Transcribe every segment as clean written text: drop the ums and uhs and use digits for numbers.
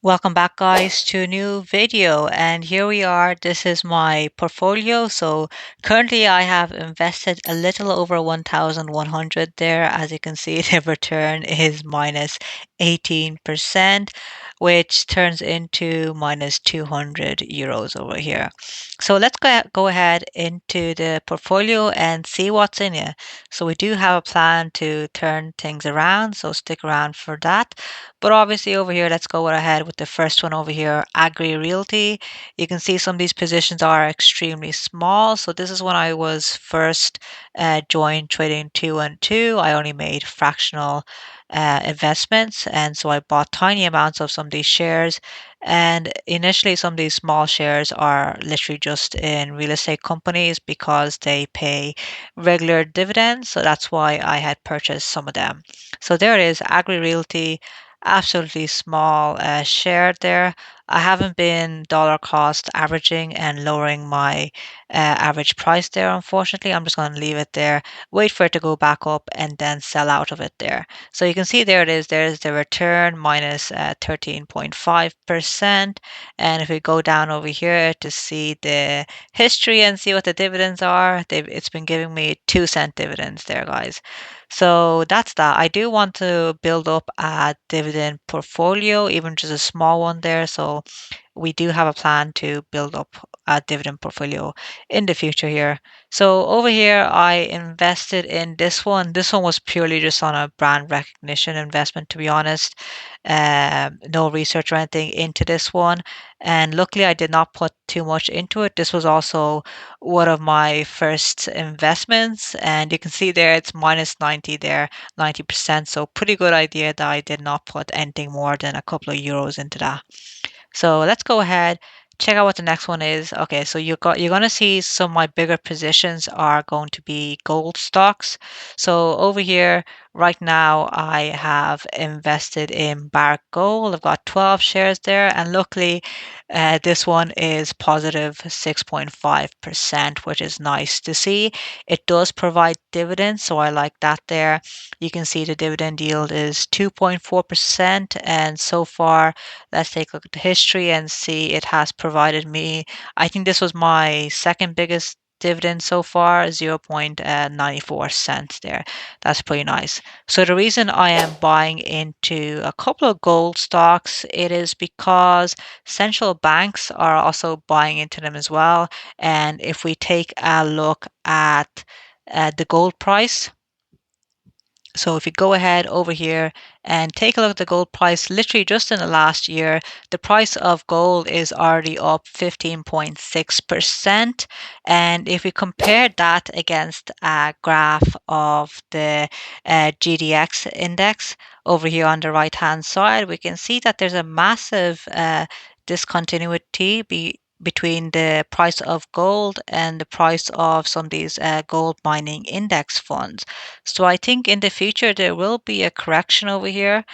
Welcome back guys to a new video, and here we are. This is my portfolio. So currently I have invested a little over 1,100 there. As you can see, the return is minus 18%, which turns into minus 200 euros over here. So let's go ahead into the portfolio and see what's in it. So we do have a plan to turn things around, so stick around for that. But obviously over here, let's go ahead with the first one over here, Agri Realty. You can see some of these positions are extremely small. So this is when I was first joined trading 212. I only made fractional investments. And so I bought tiny amounts of some of these shares. And initially, some of these small shares are literally just in real estate companies because they pay regular dividends. So that's why I had purchased some of them. So there it is, Agri Realty, absolutely small share there. I haven't been dollar cost averaging and lowering my average price there, unfortunately. I'm just going to leave it there, wait for it to go back up, and then sell out of it there. So you can see there it is. There's the return minus 13.5%. And if we go down over here to see the history and see what the dividends are, it's been giving me 2-cent dividends there, guys. So that's that. I do want to build up a dividend portfolio, even just a small one there. So we do have a plan to build up a dividend portfolio in the future here. So over here, I invested in this one. This one was purely just on a brand recognition investment, to be honest. No research or anything into this one. And luckily, I did not put too much into it. This was also one of my first investments. And you can see there, it's minus 90 there, 90%. So pretty good idea that I did not put anything more than a couple of euros into that. So let's go ahead, check out what the next one is. Okay, so you're gonna see some of my bigger positions are going to be gold stocks. So over here right now I have invested in Barrick Gold. I've got 12 shares there, and luckily this one is positive 6.5%, which is nice to see. It does provide dividends, so I like that there. You can see the dividend yield is 2.4%, and so far, let's take a look at the history and see it has provided me, I think this was my second biggest dividend so far, 0.94 cents there. That's pretty nice. So the reason I am buying into a couple of gold stocks, it is because central banks are also buying into them as well. And if we take a look at the gold price, so if you go ahead over here and take a look at the gold price, literally just in the last year, the price of gold is already up 15.6%. And if we compare that against a graph of the GDX index over here on the right hand side, we can see that there's a massive discontinuity between the price of gold and the price of some of these gold mining index funds. So I think in the future there will be a correction over here.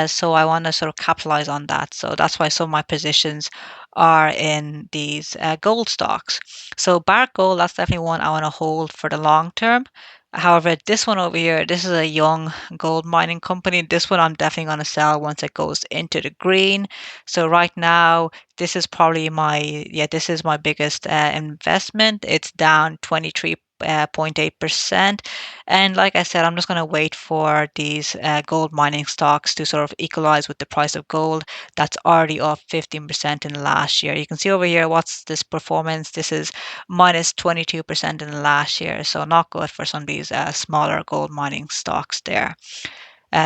So I want to sort of capitalize on that. So that's why some of my positions are in these gold stocks. So Barrick Gold, that's definitely one I want to hold for the long term. However, this one over here, this is a young gold mining company. This one I'm definitely going to sell once it goes into the green. So right now, this is probably this is my biggest investment. It's down 23.8%. And like I said, I'm just going to wait for these gold mining stocks to sort of equalize with the price of gold. That's already up 15% in the last year. You can see over here, what's this performance? This is minus 22% in the last year. So not good for some of these smaller gold mining stocks there.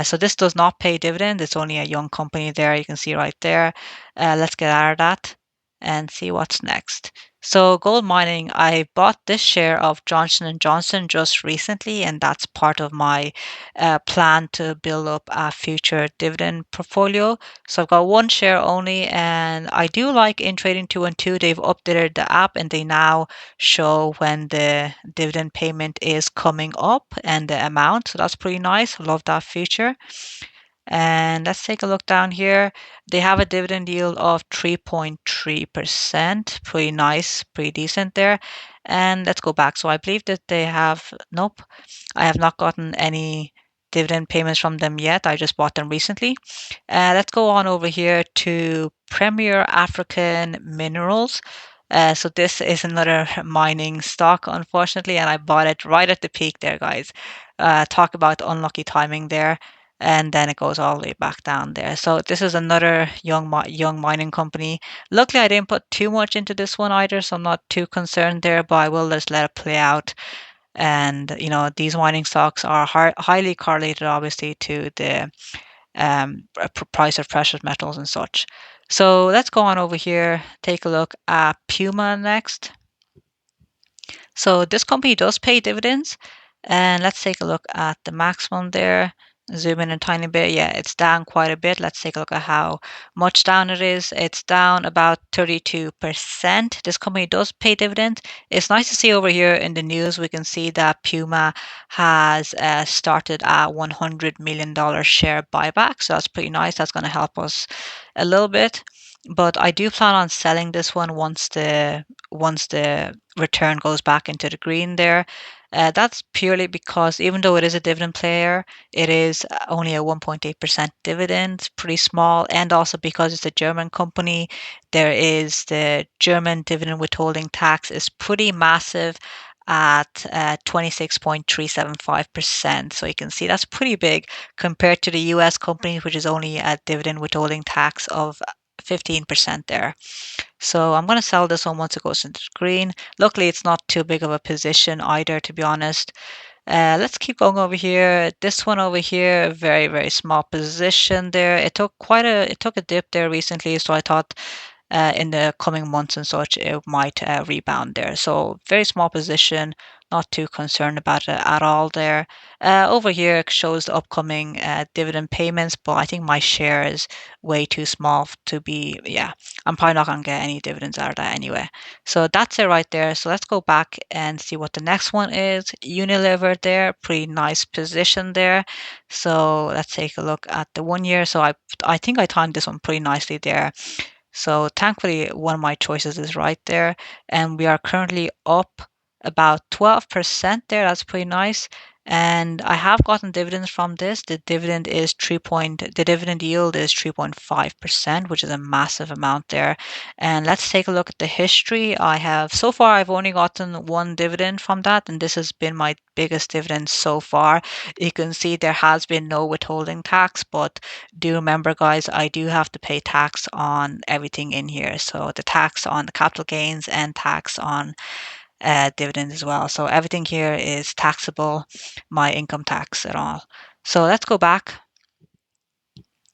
So this does not pay dividend. It's only a young company there. You can see right there. Let's get out of that and see what's next. So gold mining, I bought this share of Johnson and Johnson just recently, and that's part of my plan to build up a future dividend portfolio. So I've got one share only, and I do like in Trading 212, they've updated the app and they now show when the dividend payment is coming up and the amount. So that's pretty nice. Love that feature. And let's take a look down here. They have a dividend yield of 3.3%. Pretty nice, pretty decent there. And let's go back. So I believe that they have, nope, I have not gotten any dividend payments from them yet. I just bought them recently. Let's go on over here to Premier African Minerals. So this is another mining stock, unfortunately, and I bought it right at the peak there, guys. Talk about unlucky timing there, and then it goes all the way back down there. So this is another young mining company. Luckily, I didn't put too much into this one either, so I'm not too concerned there. But I will just let it play out. And these mining stocks are highly correlated, obviously, to the price of precious metals and such. So let's go on over here, take a look at Puma next. So this company does pay dividends, and let's take a look at the maximum there. Zoom in a tiny bit. Yeah, it's down quite a bit. Let's take a look at how much down it is. It's down about 32%. This company does pay dividends. It's nice to see over here in the news, we can see that Puma has started a $100 million share buyback. So that's pretty nice. That's going to help us a little bit. But I do plan on selling this one once the return goes back into the green there. That's purely because even though it is a dividend player, it is only a 1.8% dividend, pretty small, and also because it's a German company, there is the German dividend withholding tax is pretty massive at 26.375%. So you can see that's pretty big compared to the US company, which is only a dividend withholding tax of 15% there. So I'm going to sell this one once it goes into green. Luckily, it's not too big of a position either, to be honest. Let's keep going over here. This one over here, very, very small position there. It took a dip there recently, so I thought in the coming months and such, it might rebound there. So very small position, not too concerned about it at all there. Over here it shows the upcoming dividend payments, but I think my share is way too small to be, yeah, I'm probably not going to get any dividends out of that anyway. So that's it right there. So let's go back and see what the next one is. Unilever there, pretty nice position there. So let's take a look at the 1 year. So I think I timed this one pretty nicely there. So thankfully, one of my choices is right there. And we are currently up about 12% there. That's pretty nice. And I have gotten dividends from this. The dividend yield is 3.5%, which is a massive amount there. And let's take a look at the history. So far, I've only gotten one dividend from that, and this has been my biggest dividend so far. You can see there has been no withholding tax, but do remember, guys, I do have to pay tax on everything in here. So the tax on the capital gains and tax on dividends as well. So everything here is taxable, my income tax and all. So let's go back.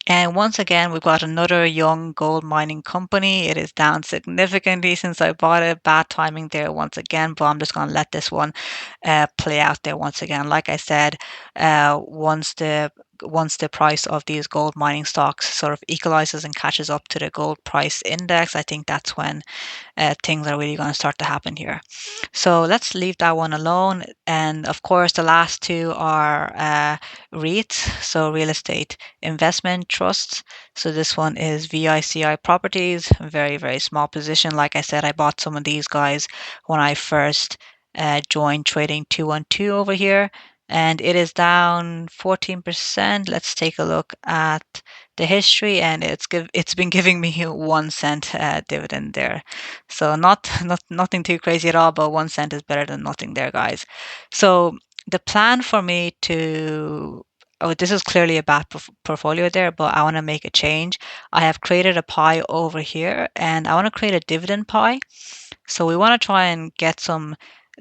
And once again, we've got another young gold mining company. It is down significantly since I bought it. Bad timing there once again, but I'm just going to let this one play out there once again. Like I said, once the price of these gold mining stocks sort of equalizes and catches up to the gold price index, I think that's when things are really going to start to happen here. So let's leave that one alone. And of course, the last two are REITs, so real estate investment trusts. So this one is VICI Properties, very, very small position. Like I said, I bought some of these guys when I first joined trading 212 over here. And it is down 14%. Let's take a look at the history, and it's been giving me 1 cent dividend there. So nothing too crazy at all, but 1 cent is better than nothing there, guys. So the plan for me to this is clearly a bad portfolio there, but I want to make a change. I have created a pie over here, and I want to create a dividend pie. So we want to try and get some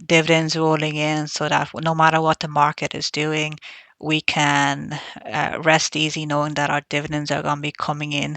dividends rolling in so that no matter what the market is doing, we can rest easy knowing that our dividends are going to be coming in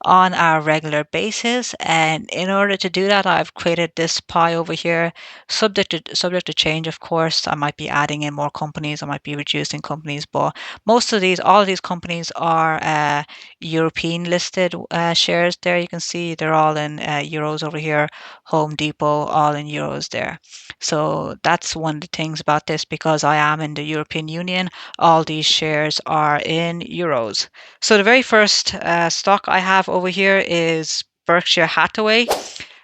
on a regular basis. And in order to do that, I've created this pie over here, subject to change, of course. I might be adding in more companies, I might be reducing companies, but all of these companies are European listed shares there. You can see they're all in euros over here. Home Depot, all in euros there. So that's one of the things about this, because I am in the European Union, all these shares are in euros. So the very first stock I have over here is Berkshire Hathaway.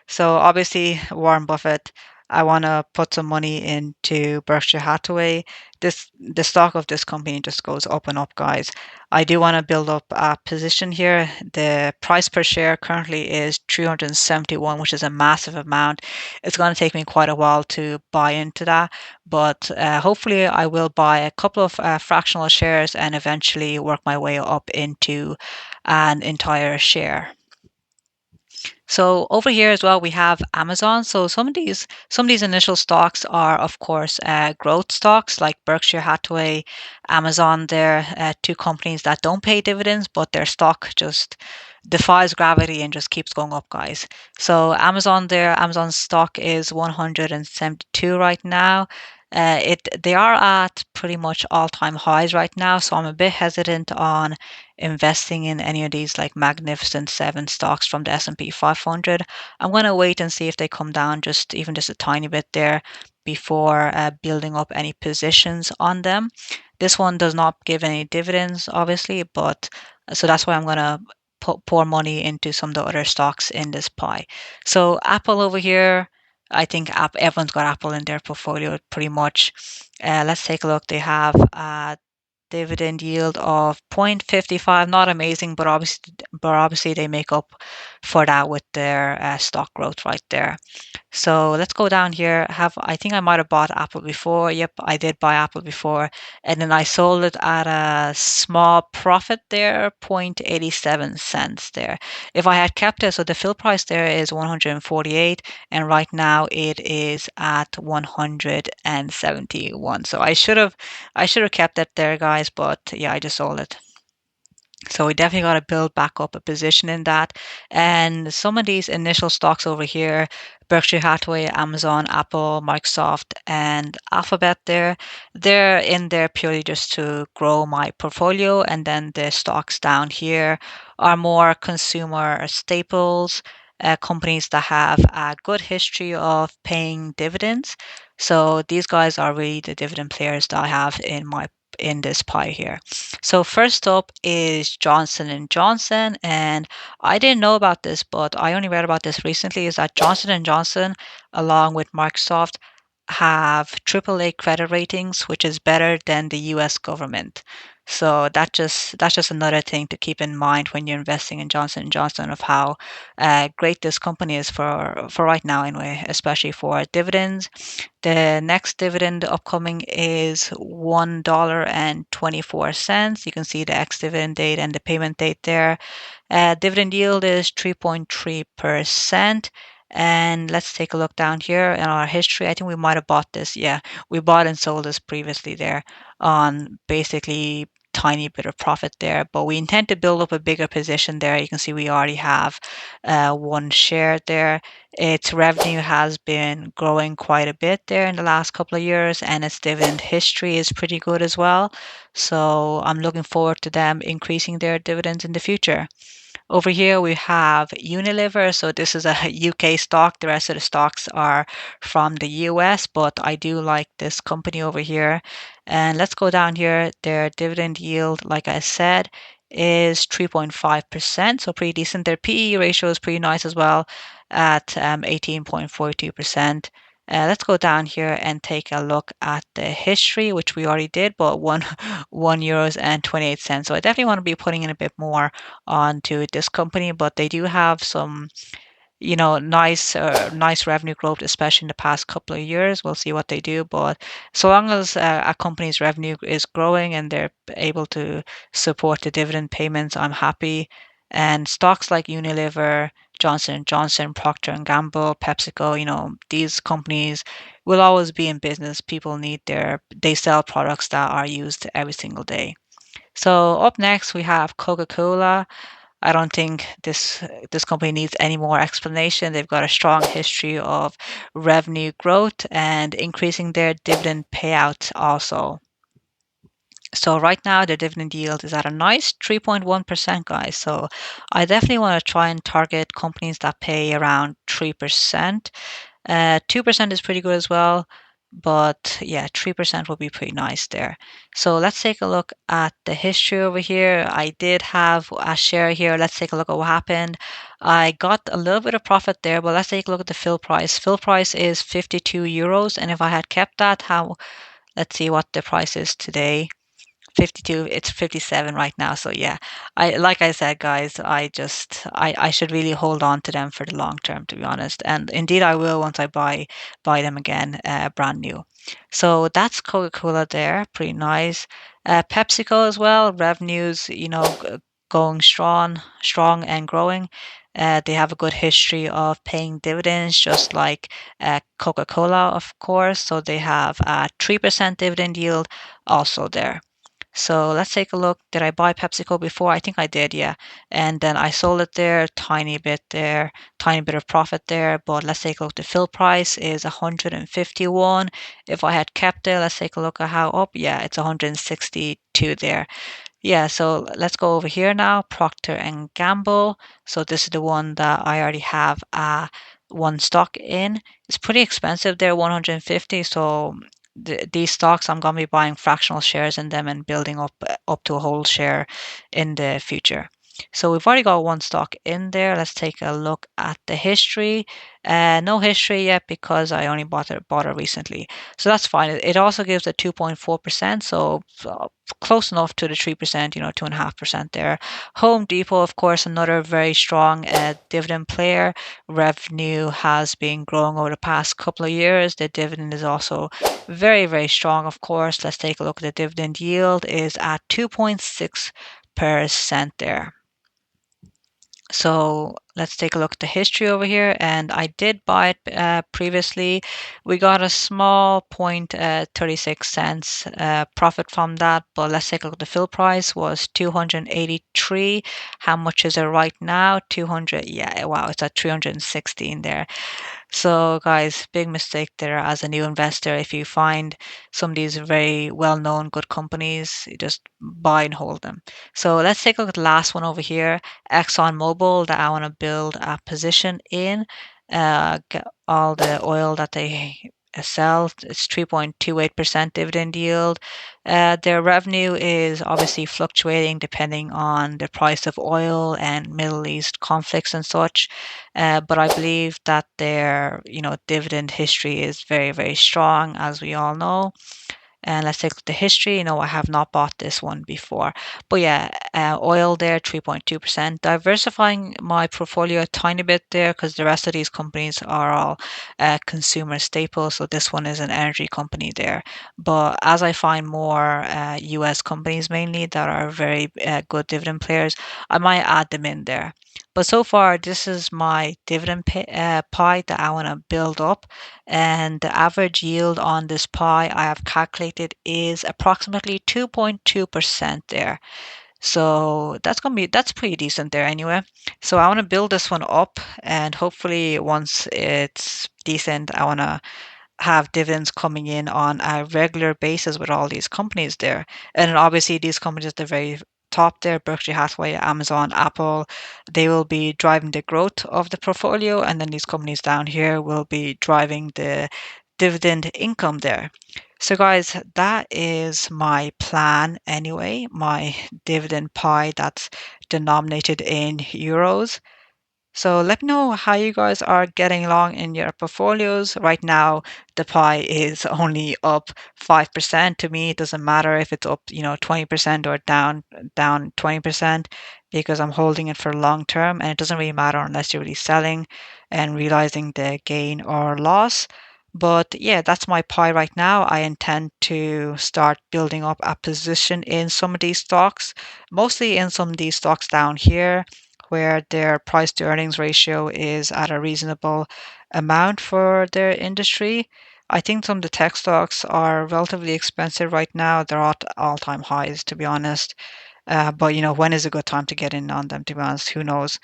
So obviously Warren Buffett I want to put some money into Berkshire Hathaway. The stock of this company just goes up and up, guys. I do want to build up a position here. The price per share currently is 371, which is a massive amount. It's going to take me quite a while to buy into that, but hopefully I will buy a couple of fractional shares and eventually work my way up into an entire share. So over here as well, we have Amazon. So some of these initial stocks are, of course, growth stocks like Berkshire Hathaway, Amazon. They're two companies that don't pay dividends, but their stock just defies gravity and just keeps going up, guys. So Amazon stock is 172 right now. They are at pretty much all-time highs right now, so I'm a bit hesitant on investing in any of these like Magnificent Seven stocks from the S&P 500. I'm going to wait and see if they come down just a tiny bit there before building up any positions on them. This one does not give any dividends, obviously, but so that's why I'm going to pour money into some of the other stocks in this pie. So Apple over here, I think everyone's got Apple in their portfolio pretty much. Let's take a look. They have dividend yield of 0.55. Not amazing, but obviously they make up for that with their stock growth right there. So let's go down here. I think I might have bought Apple before. Yep, I did buy Apple before. And then I sold it at a small profit there, 0.87 cents there. If I had kept it, so the fill price there is 148, and right now it is at 171. So I should have kept it there, guys, but yeah, I just sold it. So we definitely got to build back up a position in that. And some of these initial stocks over here, Berkshire Hathaway, Amazon, Apple, Microsoft, and Alphabet they're in there purely just to grow my portfolio. And then the stocks down here are more consumer staples, companies that have a good history of paying dividends. So these guys are really the dividend players that I have in this pie here. So first up is Johnson and Johnson, and I didn't know about this, but I only read about this recently. Is that Johnson and Johnson, along with Microsoft, have AAA credit ratings, which is better than the U.S. government. So that's just another thing to keep in mind when you're investing in Johnson and Johnson of how great this company is for right now anyway, especially for dividends. The next dividend upcoming is $1.24. You can see the ex-dividend date and the payment date there. Dividend yield is 3.3%. And let's take a look down here in our history. I think we might have bought this. Yeah, we bought and sold this previously there on basically tiny bit of profit there, but we intend to build up a bigger position there. You can see we already have one share there. Its revenue has been growing quite a bit there in the last couple of years, and its dividend history is pretty good as well. So I'm looking forward to them increasing their dividends in the future. Over here we have Unilever. So this is a UK stock. The rest of the stocks are from the US, but I do like this company over here. And let's go down here. Their dividend yield, like I said, is 3.5%. So pretty decent. Their PE ratio is pretty nice as well at 18.42%. Let's go down here and take a look at the history, which we already did, but €1 and 28 cents. So I definitely want to be putting in a bit more onto this company, but they do have some, nice revenue growth, especially in the past couple of years. We'll see what they do, but so long as a company's revenue is growing and they're able to support the dividend payments, I'm happy. And stocks like Unilever, Johnson& Johnson, Procter& and Gamble, PepsiCo, these companies will always be in business. People they sell products that are used every single day. So up next we have Coca-Cola. I don't think this company needs any more explanation. They've got a strong history of revenue growth and increasing their dividend payout also. So right now the dividend yield is at a nice 3.1%, guys. So I definitely want to try and target companies that pay around 3%. 2% is pretty good as well, but yeah, 3% would be pretty nice there. So let's take a look at the history over here. I did have a share here. Let's take a look at what happened. I got a little bit of profit there, but let's take a look at the fill price. Fill price is 52 euros, and if I had kept that, let's see what the price is today. 52, it's 57 right now. So yeah, like I said, guys, I should really hold on to them for the long term, to be honest. And indeed I will once I buy them again, brand new. So that's Coca-Cola there, pretty nice. PepsiCo as well, revenues, going strong and growing. They have a good history of paying dividends, just like Coca-Cola, of course. So they have a 3% dividend yield also there. So let's take a look. Did I buy PepsiCo before? I think I did, yeah. And then I sold it there, tiny bit there, tiny bit of profit there. But let's take a look. The fill price is 151. If I had kept it, let's take a look at how up. Yeah, it's 162 there. Yeah, so let's go over here now, Procter and Gamble. So this is the one that I already have one stock in. It's pretty expensive there, 150. So these stocks, I'm gonna be buying fractional shares in them and building up to a whole share in the future. So we've already got one stock in there. Let's take a look at the history. No history yet because I only bought it recently. So that's fine. It also gives a 2.4%, so close enough to the 3%, 2.5% there. Home Depot, of course, another very strong dividend player. Revenue has been growing over the past couple of years. The dividend is also very, very strong, of course. Let's take a look at the dividend yield is at 2.6% there. So let's take a look at the history over here. And I did buy it previously. We got a small 36 cents profit from that. But let's take a look at the fill price was 283. How much is it right now? 200. Yeah, wow, it's at 316 there. So, guys, big mistake there as a new investor. If you find some of these very well known good companies, you just buy and hold them. So, let's take a look at the last one over here, ExxonMobil, that I want to build a position in. All the oil that they sell, it's 3.28% dividend yield. Their revenue is obviously fluctuating depending on the price of oil and Middle East conflicts and such. But I believe that their, dividend history is very, very strong, as we all know. And let's take the history. I have not bought this one before. But yeah, oil there, 3.2%. Diversifying my portfolio a tiny bit there because the rest of these companies are all consumer staples. So this one is an energy company there. But as I find more US companies mainly that are very good dividend players, I might add them in there. But so far, this is my dividend pie that I want to build up. And the average yield on this pie I have calculated is approximately 2.2% there. So that's pretty decent there anyway. So I want to build this one up, and hopefully once it's decent, I want to have dividends coming in on a regular basis with all these companies there. And then obviously these companies at the very top there, Berkshire Hathaway, Amazon, Apple, they will be driving the growth of the portfolio. And then these companies down here will be driving the dividend income there. So guys, that is my plan anyway, my dividend pie that's denominated in euros. So let me know how you guys are getting along in your portfolios. Right now, the pie is only up 5%. To me, it doesn't matter if it's up, 20% or down 20% because I'm holding it for long term and it doesn't really matter unless you're really selling and realizing the gain or loss. But yeah, that's my pie right now. I intend to start building up a position in some of these stocks, mostly in some of these stocks down here where their price to earnings ratio is at a reasonable amount for their industry. I think some of the tech stocks are relatively expensive right now. They're at all-time highs, to be honest. But when is a good time to get in on them? To be honest, who knows?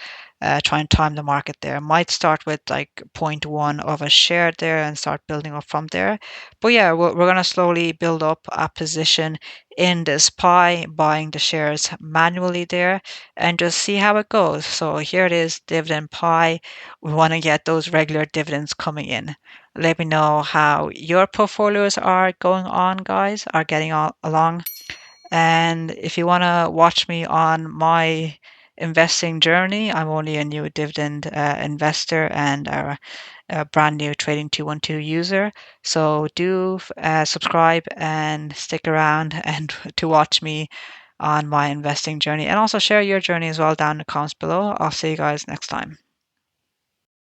Try and time the market there. Might start with like point 0.1 of a share there and start building up from there. But yeah, we're gonna slowly build up a position in this pie, buying the shares manually there, and just see how it goes. So here it is, dividend pie. We want to get those regular dividends coming in. Let me know how your portfolios are going on, guys, are getting along. And if you want to watch me on my investing journey, I'm only a new dividend investor and a brand new Trading 212 user. So do subscribe and stick around and to watch me on my investing journey, and also share your journey as well down in the comments below. I'll see you guys next time.